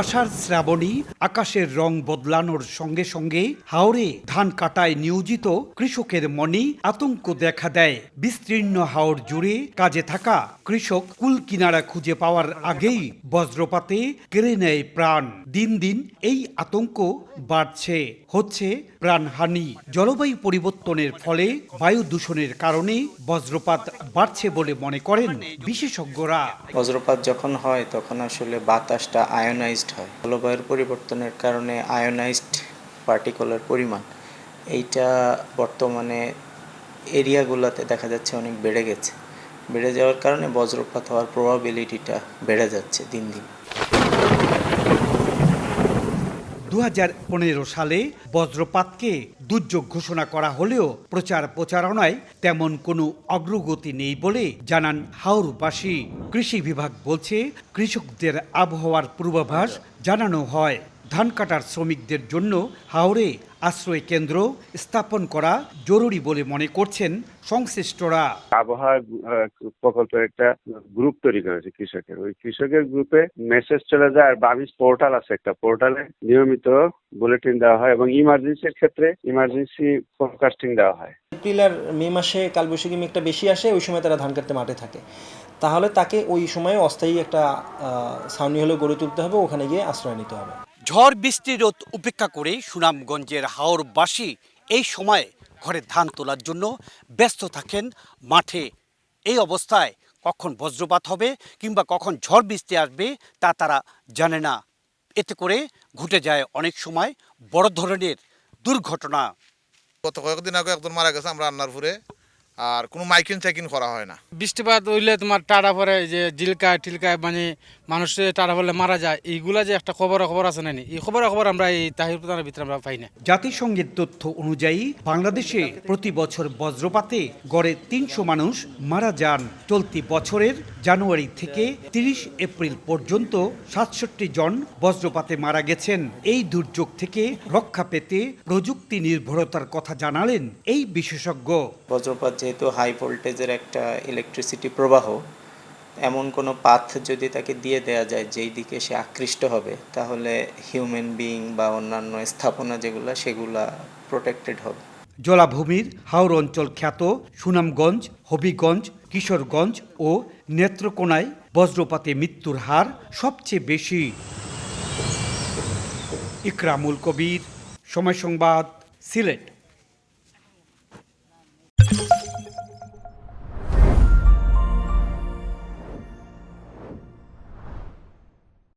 আষাঢ় শ্রাবণী আকাশের রং বদলানোর সঙ্গে সঙ্গে হাওরে ধান কাটায় নিয়োজিত কৃষকের মনে আতঙ্ক দেখা দেয়। বিস্তীর্ণ হাওর জুড়ে কাজে থাকা কৃষক কুল কিনারা খুঁজে পাওয়ার আগেই বজ্রপাতে কেড়ে নেয় প্রাণ। দিন দিন এই আতঙ্ক বাড়ছে, হচ্ছে প্রাণহানি। জলবায়ু পরিবর্তনের ফলে বায়ু দূষণের কারণে বজ্রপাত বাড়ছে বলে মনে করেন বিশেষজ্ঞরা। বজ্রপাত যখন হয় তখন আসলে বাতাসটা আয়োনাইজড হয়। জলবায়ুর পরিবর্তনের কারণে আয়োনাইজড পার্টিকেলের পরিমাণ এইটা বর্তমানে এরিয়াগুলোতে দেখা যাচ্ছে অনেক বেড়ে গেছে। বেড়ে যাওয়ার কারণে বজ্রপাত হওয়ার প্রবাবিলিটিটা বেড়ে যাচ্ছে দিন দিন। 2015 সালে বজ্রপাতকে দুর্যোগ ঘোষণা করা হলেও প্রচারণায় তেমন কোনো অগ্রগতি নেই বলে জানান হাওরবাসী। কৃষি বিভাগ বলছে, কৃষকদের আবহাওয়ার পূর্বাভাস জানানো হয়। ধান কাটার শ্রমিকদের জন্য হাওরে আশ্রয় কেন্দ্র স্থাপন করা জরুরি বলে মনে করছেন সংশ্লিষ্টরা। আবহাওয়া প্রকল্পের একটা গ্রুপ তৈরি করেছে কৃষকের, ওই কৃষকের গ্রুপে মেসেজ চলে যায় আর বাবিস পোর্টাল আছে, একটা পোর্টালে নিয়মিত বুলেটিন দেওয়া হয় এবং ইমার্জেন্সির ক্ষেত্রে ইমার্জেন্সি ফোরকাস্টিং দেওয়া হয়। এপ্রিল আর মে মাসে কালবৈশাখী মেঘটা বেশি আসে, ওই সময় তারা ধান কাটতে মাঠে থাকে। তাহলে তাকে ওই সময়ে অস্থায়ী একটা ছাউনি হলে গড়ে তুলতে হবে, ওখানে গিয়ে আশ্রয় নিতে হবে। ঝড় বৃষ্টির রোদ উপেক্ষা করে সুনামগঞ্জের হাওরবাসী এই সময় ঘরে ধান তোলার জন্য ব্যস্ত থাকেন মাঠে। এই অবস্থায় কখন বজ্রপাত হবে কিংবা কখন ঝড় বৃষ্টি আসবে তা তারা জানে না। এতে করে ঘটে যায় অনেক সময় বড় ধরনের দুর্ঘটনা। গত কয়েকদিন আগে একজন মারা গেছে আমরা আন্নারপুরে, আর কোনো মাইকিং চেকিং করা হয় না। বৃষ্টিপাত হইলে তোমার টাড়া পরে, যে জিলকায় টিলকায় মানে মানুষের টাড়া পড়লে মারা যায়, এইগুলা যে একটা খবর আছে না, এই খবর আমরা এই তাহিরপুরের ভিতরে আমরা পাই না। জাতিসংঘের তথ্য অনুযায়ী বাংলাদেশে প্রতি বছর বজ্রপাতে গড়ে 300 মানুষ মারা যান। চলতি বছরের জানুয়ারি থেকে 30 এপ্রিল পর্যন্ত 67 জন বজ্রপাতে মারা গেছেন। এই দুর্যোগ থেকে রক্ষা পেতে প্রযুক্তি নির্ভরতার কথা জানালেন এই বিশেষজ্ঞ। বজ্রপাত যেহেতু হাই ভোল্টেজের একটা ইলেকট্রিসিটি প্রবাহ, এমন কোনো পাথ যদি তাকে দিয়ে দেয়া যায় যেই দিকে সে আকৃষ্ট হবে, তাহলে হিউম্যান বিইং বা অন্যান্য স্থাপনা সেগুলা প্রোটেক্টেড হবে। জলাভূমির হাওর অঞ্চল খ্যাত সুনামগঞ্জ, হবিগঞ্জ, কিশোরগঞ্জ ও নেত্রকোনায় বজ্রপাতে মৃত্যুর হার সবচেয়ে বেশি। ইকরামুল কবির, সময় সংবাদ, সিলেট।